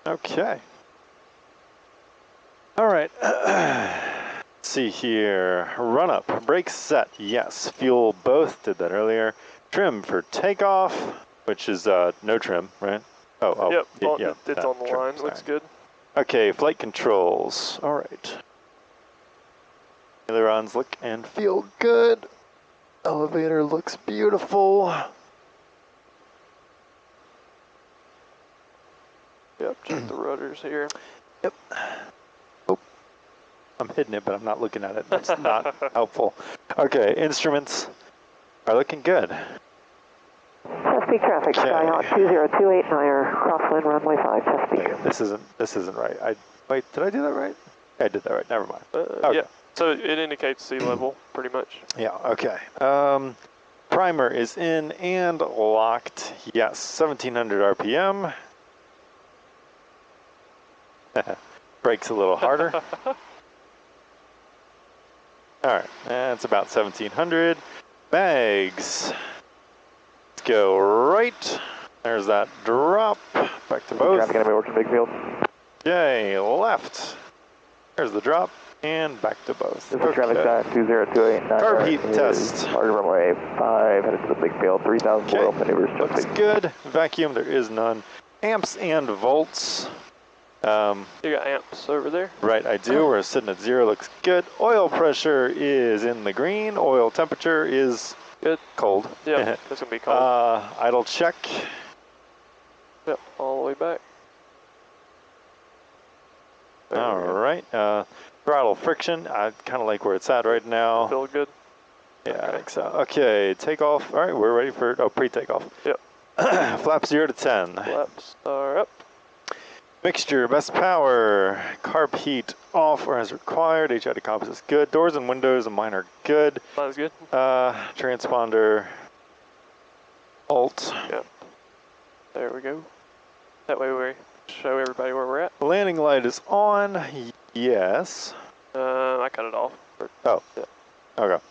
Okay. All right. Let's see here. Run up. Brakes set. Yes. Fuel both. Did that earlier. Trim for takeoff, which is no trim, right? Oh. Yep. Yeah. It's on the trim, line. sorry. Looks good. Okay. Flight controls. All right. Ailerons look and feel good. Elevator looks beautiful. Yep. Check the rudders here. Yep. Oh, I'm hitting it, but I'm not looking at it. That's not helpful. Okay, instruments are looking good. Chesapeake traffic, Skyhawk 20289er, Crosswind runway 5, Chesapeake. Okay, this isn't right. Wait, did I do that right? I did that right. Never mind. Okay. Yeah. So it indicates sea level, pretty much. Yeah. Okay. Primer is in and locked. Yes, 1700 RPM. Brakes a little harder. All right, that's about 1700. Bags. Let's go right. There's that drop. Back to both. Traffic enemy working big field. Yay, left. There's the drop, and back to both. This is traffic stat 20289. Carb heat test. Target runway 5, headed to the big field, 3,000 oil maneuvers. Looks good. Vacuum, there is none. Amps and volts. You got amps over there? Right, I do. We're sitting at 0. Looks good. Oil pressure is in the green. Oil temperature is good. Cold. Yeah, that's going to be cold. Idle check. Yep, all the way back. All right. Throttle friction. I kind of like where it's at right now. Feel good? Yeah, okay. I think so. Okay, takeoff. All right, we're ready for pre-takeoff. Yep. Flap 0 to 10. Flaps are up. Mixture, best power, carb heat off or as required. HID composites good. Doors and windows and mine are good. Mine's good. Transponder, alt. Yep. There we go. That way we show everybody where we're at. The landing light is on. Yes. I cut it off. Oh. Yeah. Okay.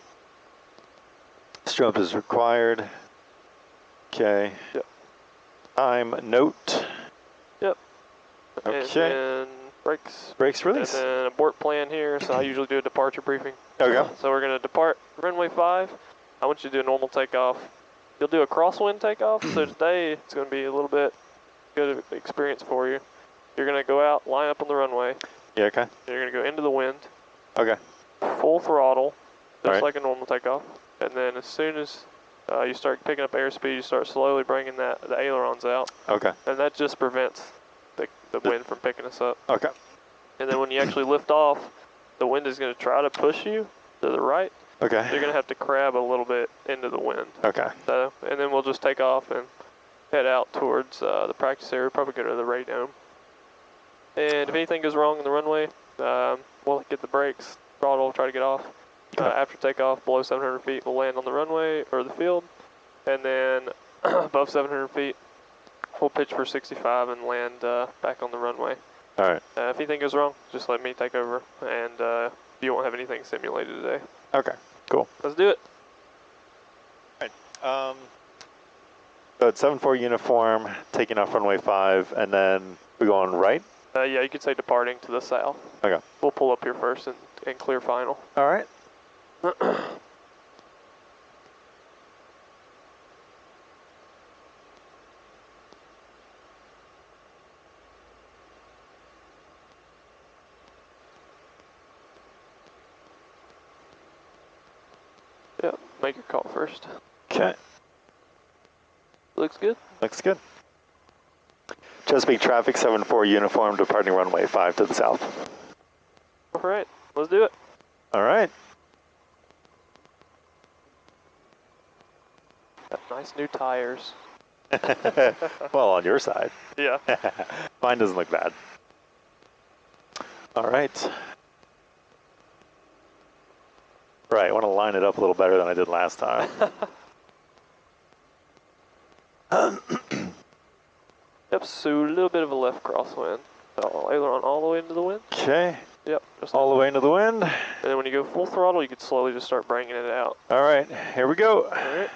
Strobe is required. Okay. Yep. Time note. Yep. Okay. And then brakes. Brakes release. And then abort plan here. So I usually do a departure briefing. Okay. So we're going to depart runway 5. I want you to do a normal takeoff. You'll do a crosswind takeoff. So today it's going to be a little bit good experience for you. You're going to go out, line up on the runway. Yeah, okay. You're going to go into the wind. Okay. Full throttle, just right. like a normal takeoff. And then as soon as you start picking up airspeed, you start slowly bringing the ailerons out. Okay. And that just prevents the wind from picking us up. Okay. And then when you actually lift off, the wind is going to try to push you to the right. Okay. You're going to have to crab a little bit into the wind. Okay. So, and then we'll just take off and head out towards the practice area, probably go to the radome. And if anything goes wrong in the runway, we'll get the brakes, throttle, try to get off. Okay. After takeoff, below 700 feet, we'll land on the runway or the field. And then above 700 feet, we'll pitch for 65 and land back on the runway. All right. If anything goes wrong, just let me take over, and you won't have anything simulated today. Okay, cool. Let's do it. All right. So it's 7-4 uniform, taking off runway 5, and then we're going right? Yeah, you could say departing to the south. Okay. We'll pull up here first and clear final. All right. Yeah, make your call first. Okay. Looks good. Looks good. Chesapeake traffic 7-4 uniform, departing runway 5 to the south. All right, let's do it. All right. Got nice new tires. Well, on your side. Yeah. Mine doesn't look bad. All right. Right, I want to line it up a little better than I did last time. Yep, so a little bit of a left crosswind. So aileron all the way into the wind. Okay. Yep. Just all the way into the wind. And then when you go full throttle, you can slowly just start bringing it out. All right, here we go. All right.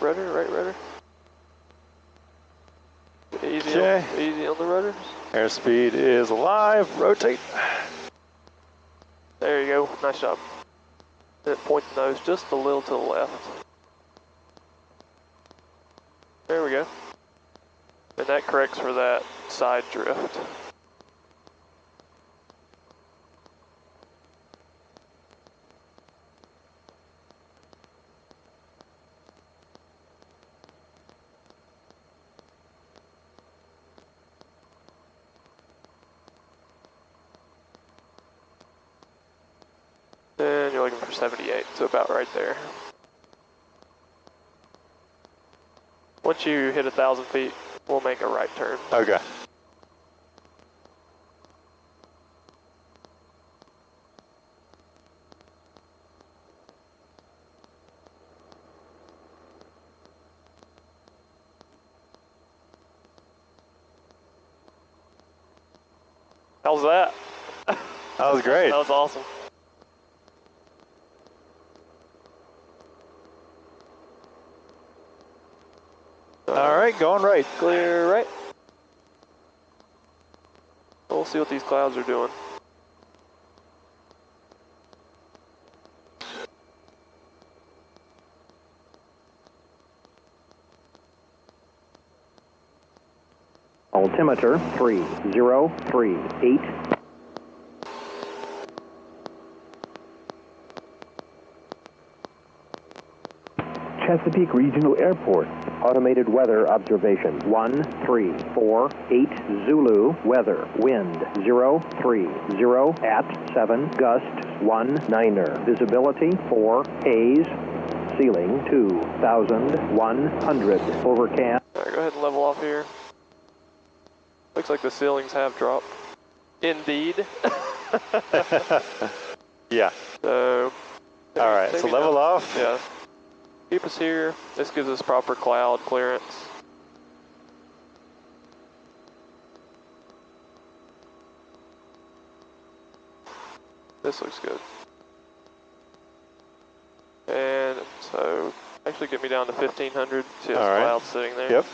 rudder, right rudder. Easy, Okay. easy on the rudders. Airspeed is alive. Rotate. There you go. Nice job. Then point the nose just a little to the left. There we go. And that corrects for that side drift. And you're looking for 78, so about right there. Once you hit 1,000 feet, we'll make a right turn. Okay. How's that? That was great. That was awesome. All right, going right. Clear right. We'll see what these clouds are doing. Altimeter 3038. Chesapeake Regional Airport. Automated weather observation 1348 Zulu. Weather wind 030 at 7 gust 19er. Visibility 4 haze. Ceiling 2100. Overcast. All right, go ahead and level off here. Looks like the ceilings have dropped. Indeed. Yeah. So. All right, so level off. Yeah. Keep us here. This gives us proper cloud clearance. This looks good. And so, actually get me down to 1,500. See those clouds sitting there. Yep.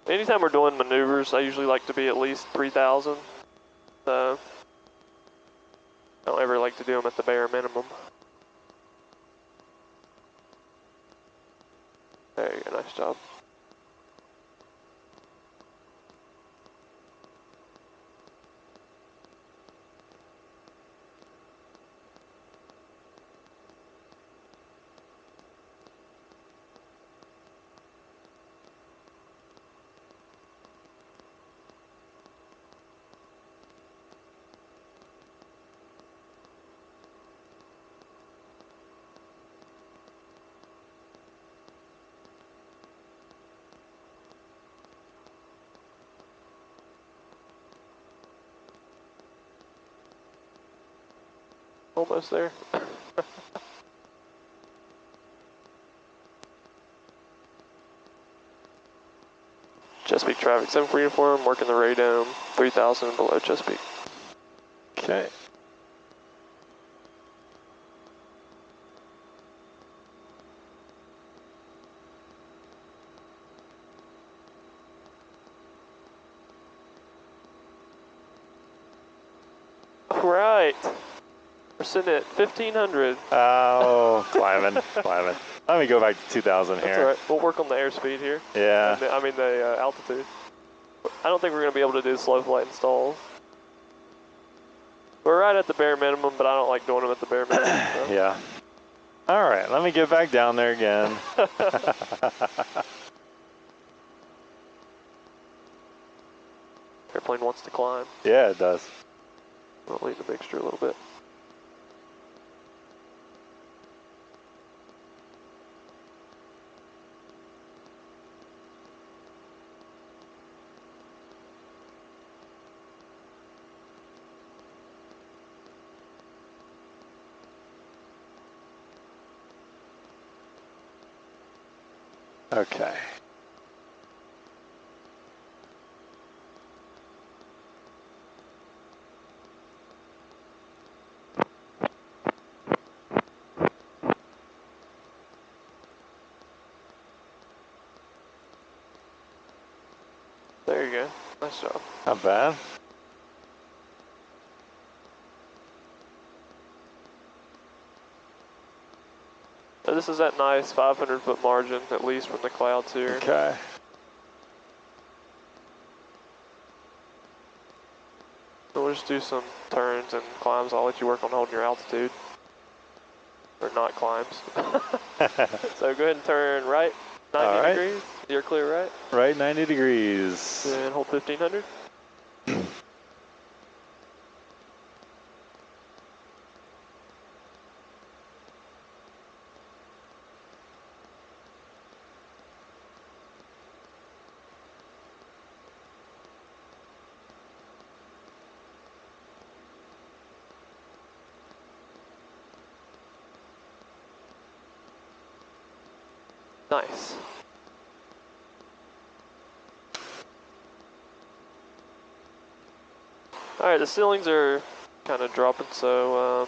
Anytime we're doing maneuvers, I usually like to be at least 3,000. I don't ever like to do them at the bare minimum. There you go, nice job. Almost there. Chesapeake traffic, 7 for uniform, working the radome, 3,000 below Chesapeake. Okay. All right. We're sitting at 1,500. Oh, climbing, climbing. Let me go back to 2,000 here. That's all right. We'll work on the airspeed here. Yeah. I mean the altitude. I don't think we're going to be able to do slow flight installs. We're right at the bare minimum, but I don't like doing them at the bare minimum. So. Yeah. All right, let me get back down there again. Airplane wants to climb. Yeah, it does. I'll leave the mixture a little bit. Okay. There you go. Nice job. Not bad. So this is that nice 500-foot margin, at least from the clouds here. Okay. So we'll just do some turns and climbs. I'll let you work on holding your altitude. Or not climbs. So go ahead and turn right 90 degrees. You're clear right? Right 90 degrees. And hold 1500. Nice. Alright, the ceilings are kind of dropping, so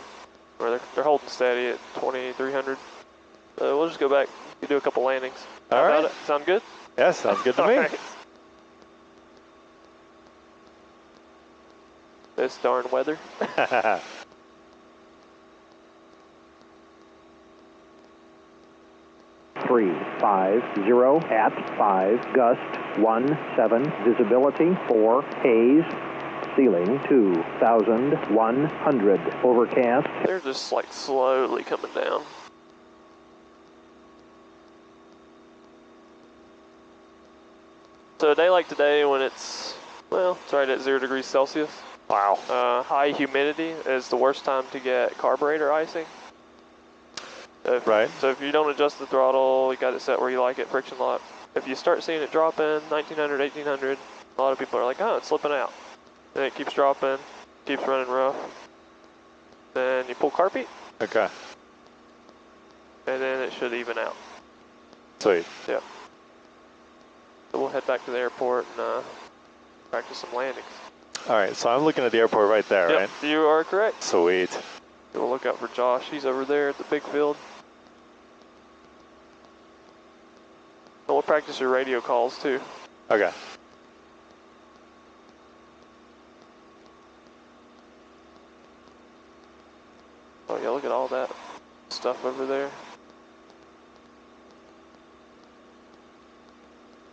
or they're holding steady at 2300. So we'll just go back and do a couple landings. How about it? Sound good? Yeah, sounds good to me. Right. This darn weather. 350 at 5, gust 17, visibility 4, haze, ceiling 2100, overcast. They're just like slowly coming down. So a day like today when it's, well, it's right at 0 degrees Celsius. Wow. High humidity is the worst time to get carburetor icing. Right. So if you don't adjust the throttle, you got it set where you like it, friction lock. If you start seeing it drop in 1900, 1800, a lot of people are like, oh, it's slipping out. And it keeps dropping, keeps running rough. Then you pull carpet. Okay. And then it should even out. Sweet. Yeah. So we'll head back to the airport and practice some landings. All right, so I'm looking at the airport right there, Yep, right? you are correct. Sweet. We'll look out for Josh. He's over there at the big field. And we'll practice your radio calls too. Okay. Oh yeah, look at all that stuff over there.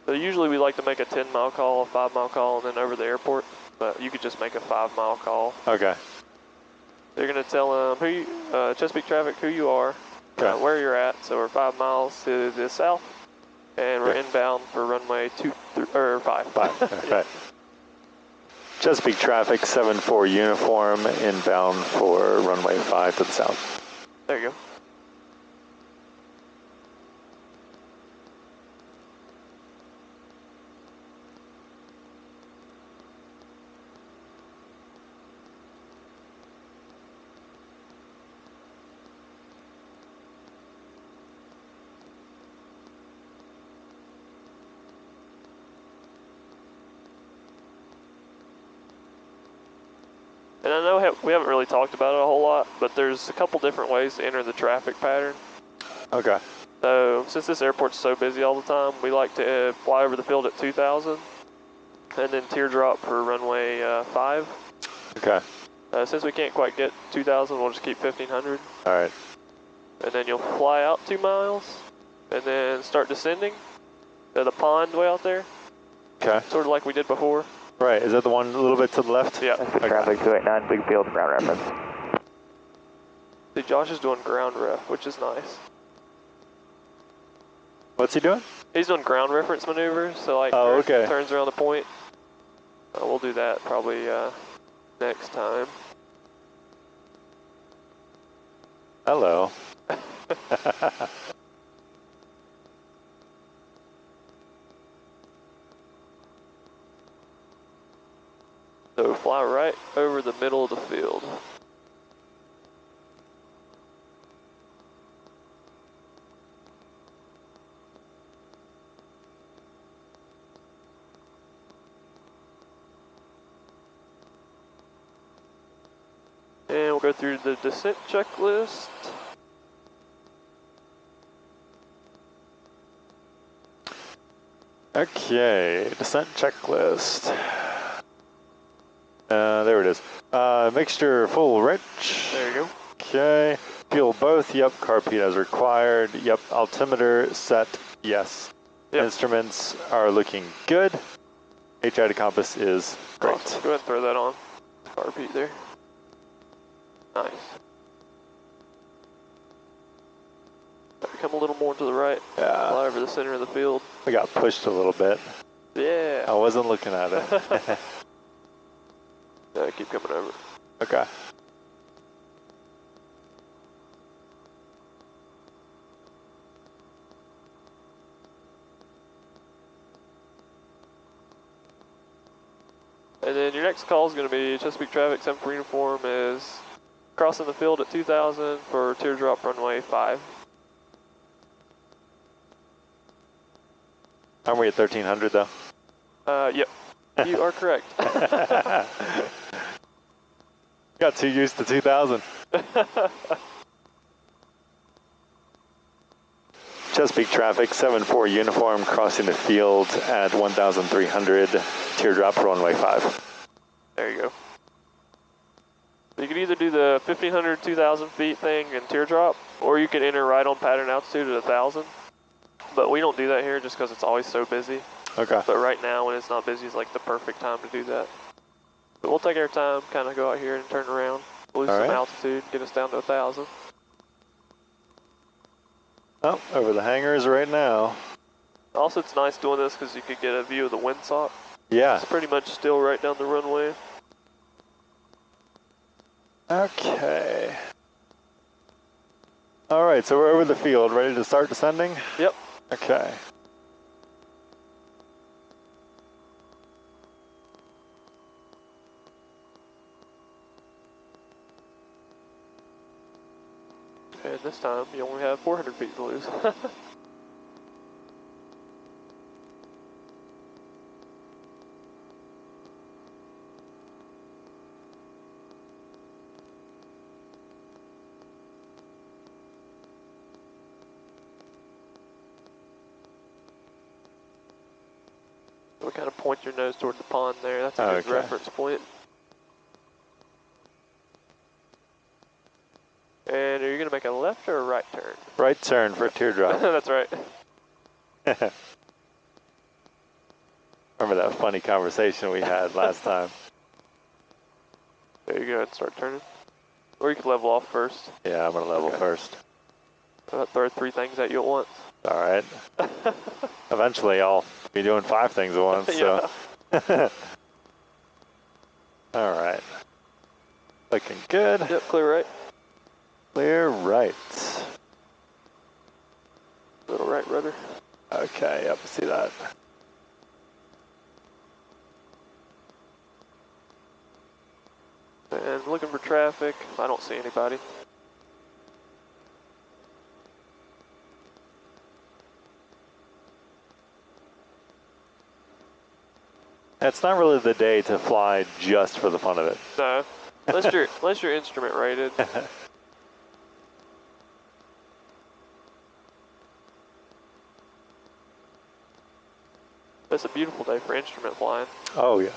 So usually we like to make a 10-mile call, a 5-mile call, and then over the airport. But you could just make a 5-mile call. Okay. You're gonna tell them who you, Chesapeake traffic, who you are, Okay. where you're at. So we're 5 miles to the south, and we're Okay. inbound for runway 5. 5. Okay. Chesapeake traffic 74 uniform inbound for runway 5 to the south. There you go. And I know we haven't really talked about it a whole lot, but there's a couple different ways to enter the traffic pattern. Okay. So since this airport's so busy all the time, we like to fly over the field at 2,000 and then teardrop for runway 5. Okay. Since we can't quite get 2,000, we'll just keep 1,500. All right. And then you'll fly out 2 miles and then start descending to the pond way out there, Okay. sort of like we did before. Right. Is that the one a little bit to the left? Yeah. That's the traffic 289, big field, ground reference. See, Josh is doing ground ref, which is nice. What's he doing? He's doing ground reference maneuvers, so like Oh, okay. turns around the point. We'll do that probably next time. Hello. So fly right over the middle of the field. And we'll go through the descent checklist. Okay, descent checklist. There it is. Mixture full rich. There you go. Okay. Fuel both. Yep. Carpet as required. Yep. Altimeter set. Yes. Yep. Instruments are looking good. HID compass is great. Awesome. Go ahead and throw that on. Carpet there. Nice. Come a little more to the right. Yeah. Fly over the center of the field. I got pushed a little bit. Yeah. I wasn't looking at it. Yeah, keep coming over. Okay. And then your next call is going to be Chesapeake Traffic 7 for uniform is crossing the field at 2000 for teardrop runway 5. Aren't we at 1300 though? Yep. You are correct. Got too used to 2000. Chesapeake Traffic 7-4 uniform crossing the field at 1300 teardrop runway 5. There you go. You could either do the 1500, 2000 feet thing and teardrop, or you could enter right on pattern altitude at 1000. But we don't do that here just because it's always so busy. Okay. But right now when it's not busy is like the perfect time to do that. But we'll take our time, kind of go out here and turn around, lose some altitude, get us down to 1000. Oh, over the hangars right now. Also, it's nice doing this because you could get a view of the windsock. Yeah. It's pretty much still right down the runway. Okay. All right, so we're over the field, ready to start descending? Yep. Okay. And this time, you only have 400 feet to lose. We kind of point your nose toward the pond there. That's a good reference point. And are you going to make a left or a right turn? Right turn for teardrop. That's right. Remember that funny conversation we had last time? There you go, and start turning. Or you can level off first. Yeah, I'm going to level first. I'll throw 3 things at you at once. All right. Eventually I'll be doing 5 things at once, so. All right. Looking good. Yep, clear right. Clear right. Little right rudder. Okay, yep, see that. And looking for traffic. I don't see anybody. It's not really the day to fly just for the fun of it. No, unless you're instrument rated. It's a beautiful day for instrument flying. Oh yeah.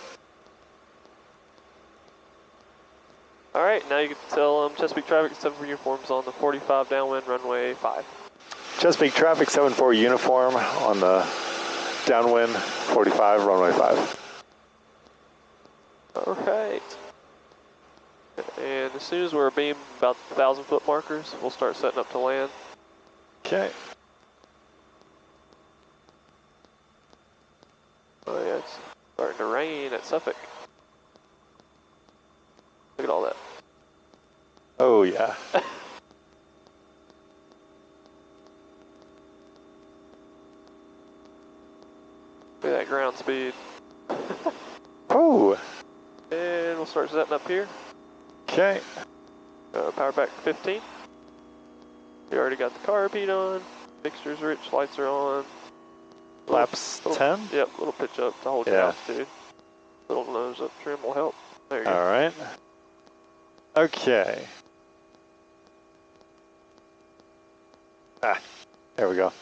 All right, now you can tell Chesapeake Traffic 7 for uniforms on the 45 downwind runway 5. Chesapeake Traffic 7-4 uniform on the downwind 45 runway 5. All right. And as soon as we're abeam about 1,000 foot markers, we'll start setting up to land. Okay. Oh yeah, it's starting to rain at Suffolk. Look at all that. Oh yeah. Look at that ground speed. Oh. And we'll start setting up here. Okay. Power back to 15. We already got the carb heat on. Mixture's rich, lights are on. Flaps 10? Yep, little pitch up to hold your altitude. Little nose up trim will help. There you go. All right. Okay. Ah, there we go.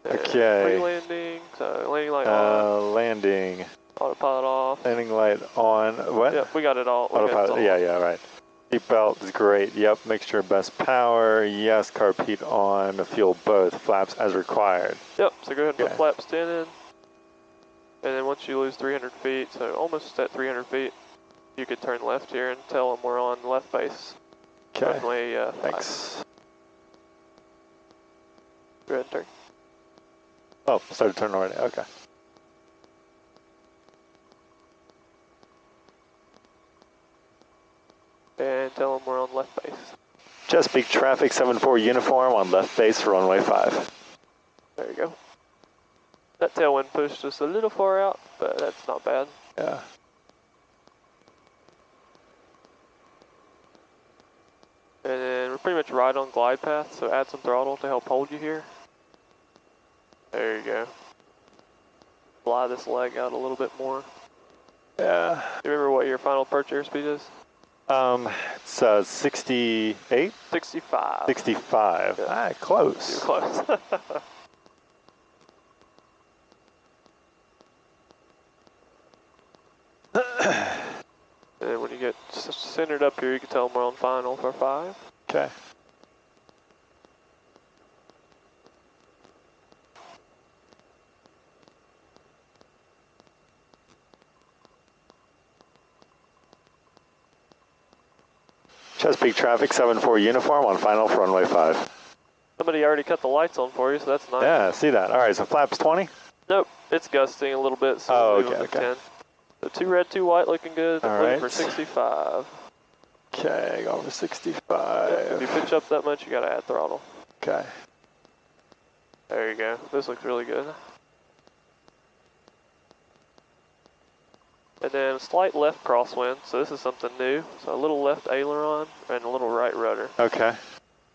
Okay. Pre-landing, so landing light on. Landing. Autopilot off. Landing light on. What? Yep, we got it all. Autopilot. Yeah, right. Seatbelt is great. Yep. Mixture of best power. Yes. Carb heat on. Fuel both. Flaps as required. Yep. So go ahead and Okay. put flaps 10 in. And then once you lose 300 feet, so almost at 300 feet, you could turn left here and tell them we're on left base. Okay. Runway 5. Thanks. Go ahead and turn. Oh, started turning already. Okay. And tell them we're on left base. Chesapeake traffic 74 uniform on left base for runway 5. There you go. That tailwind pushed us a little far out, but that's not bad. Yeah. And then we're pretty much right on glide path, so add some throttle to help hold you here. There you go. Fly this leg out a little bit more. Yeah. Do you remember what your final approach airspeed is? It's 68? 65. 65. Yeah. Ah, close. You're close. And when you get centered up here, you can tell them we're on final for 5. Okay. Chesapeake traffic 74 uniform on final for runway 5. Somebody already cut the lights on for you, so that's nice. Yeah, see that. All right, so flaps 20? Nope, it's gusting a little bit, so Oh, we'll leave okay, them at okay. 10. So 2 red, 2 white, looking good. All Looking right. for 65. Okay, go over 65. If you pitch up that much, you gotta add throttle. Okay. There you go. This looks really good. And then a slight left crosswind, so this is something new. So a little left aileron and a little right rudder. Okay.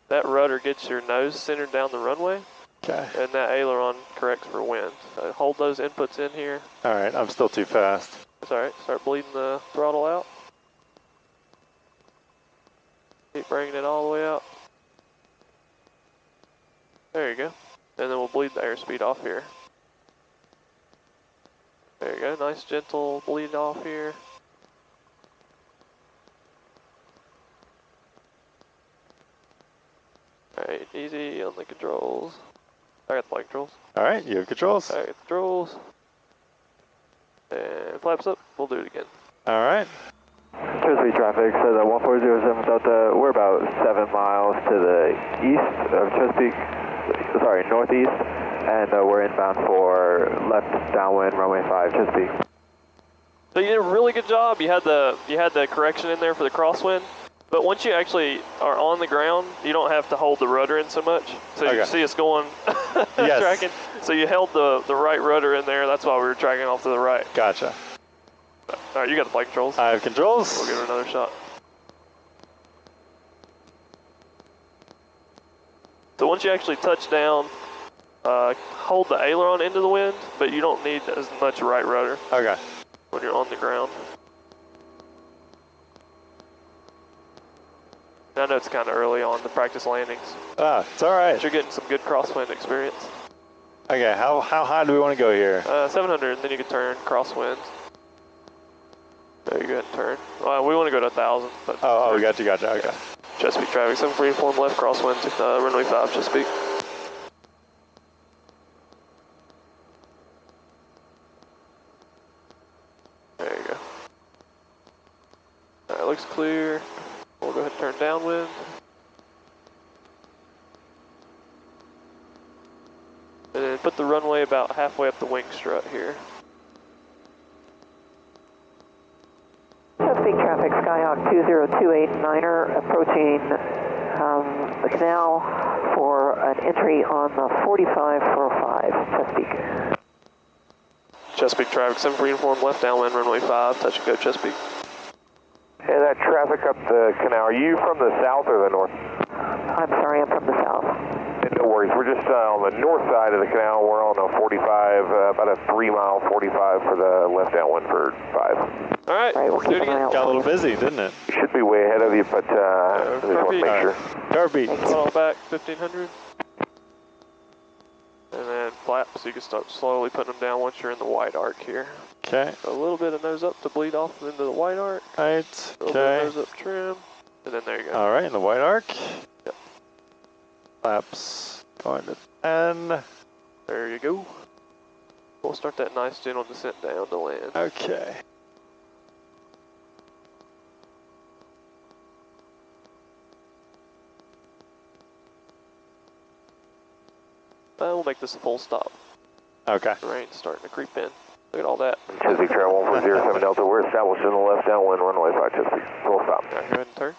That rudder gets your nose centered down the runway, Okay. and that aileron corrects for wind. So hold those inputs in here. All right, I'm still too fast. It's alright, start bleeding the throttle out. Keep bringing it all the way out. There you go. And then we'll bleed the airspeed off here. There you go, nice gentle bleed off here. Alright, easy on the controls. I got the flight controls. All right, you have controls. Alright, controls. And flaps up, we'll do it again. All right. Chesapeake traffic says at 1407 Delta, we're about 7 miles to the east of Chesapeake, sorry, northeast, and we're inbound for left downwind runway 5 Chesapeake. So you did a really good job. You had the correction in there for the crosswind, but once you actually are on the ground, you don't have to hold the rudder in so much. So you see us going Yes. tracking. So you held the right rudder in there. That's why we were tracking off to the right. Gotcha. All right, you got the flight controls. I have controls. We'll give it another shot. So once you actually touch down, hold the aileron into the wind, but you don't need as much right rudder Okay. when you're on the ground. I know it's kind of early on the practice landings, Ah, it's all right. but you're getting some good crosswind experience. Okay, how high do we want to go here? 700, and then you can turn crosswind. There you go ahead and turn. We want to go to 1,000, but Oh, gotcha. Okay. Chesapeake traffic, 7 inform left crosswind to runway 5, Chesapeake. There you go. Alright, looks clear. We'll go ahead and turn downwind. And then put the runway about halfway up the wing strut here. Chesapeake traffic, Skyhawk 20289er, approaching the canal for an entry on the 4545, Chesapeake. Chesapeake traffic, 7 free inform left downwind, runway 5, touch and go Chesapeake. Hey, that traffic up the canal, are you from the south or the north? I'm sorry, I'm from the south. No worries, we're just on the north side of the canal. We're on a 45, about a 3-mile 45 for the left downwind for 5. Alright, All right, we'll do it keep an eye again. out. Got a little busy, didn't it? Should be way ahead of you, but just want to make sure. Car beat. Throttle back, 1500. And then flaps so you can start slowly putting them down once you're in the wide arc here. Okay. So a little bit of nose up to bleed off into the wide arc. Right. A little bit of nose up trim. And then there you go. All right, in the wide arc. Yep. Flaps going to 10. There you go. We'll start that nice gentle descent down to land. Okay. We'll make this a full stop. Okay. The rain's starting to creep in. Look at all that. Chesapeake Trail 1407 Delta, we're established in the left downwind runway 5 Chesapeake. Full stop. All right, go ahead and turn.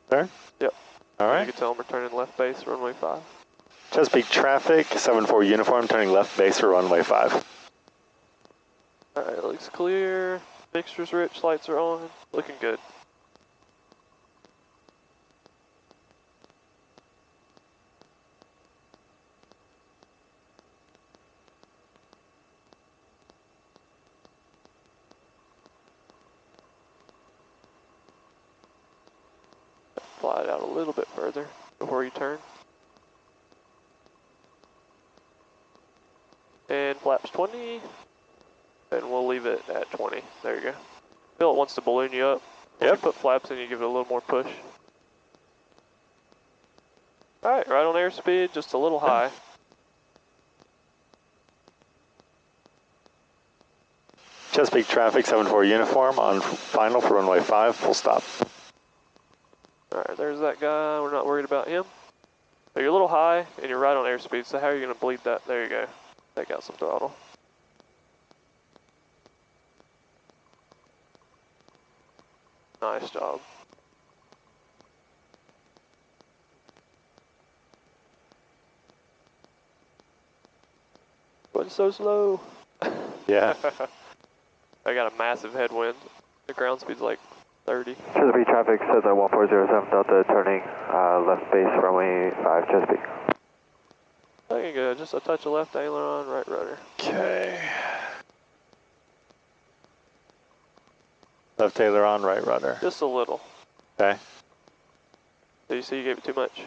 Turn? Yep. All You right. can tell them we're turning left base, runway 5. Chesapeake traffic, 74 uniform, turning left base for runway 5. All right, looks clear. Mixture's rich, lights are on. Looking good. Fly it out a little bit further before you turn. And flaps 20, and we'll leave it at 20. There you go. Feel it wants to balloon you up. When you put flaps in, you give it a little more push. Alright, right on airspeed, just a little high. Chesapeake traffic, 74 uniform, on final for runway 5, full stop. Alright, there's that guy. We're not worried about him. So you're a little high, and you're right on airspeed, so how are you going to bleed that? There you go. Take out some throttle. Nice job. Went so slow. Yeah. I got a massive headwind. The ground speed's like 30. Chesapeake traffic, Cessna 1407 Delta, turning left base runway 5 Chesapeake. Looking good. Just a touch of left aileron, right rudder. Okay. Left aileron, right rudder. Just a little. Okay. So you see you gave it too much?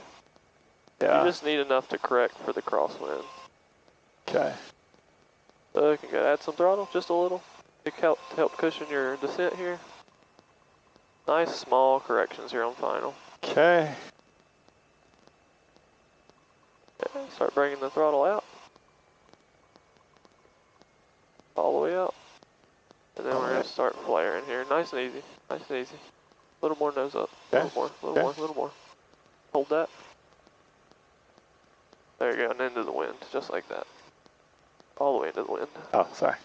Yeah. You just need enough to correct for the crosswind. Okay. Looking good. Add some throttle, just a little. To help cushion your descent here. Nice small corrections here on final. Okay. Okay, start bringing the throttle out. All the way out. And then we're going to start flaring here. Nice and easy. Nice and easy. A little more nose up. A little more, a little more, a little more. Hold that. There you go, and into the wind, just like that. All the way into the wind. Oh, sorry.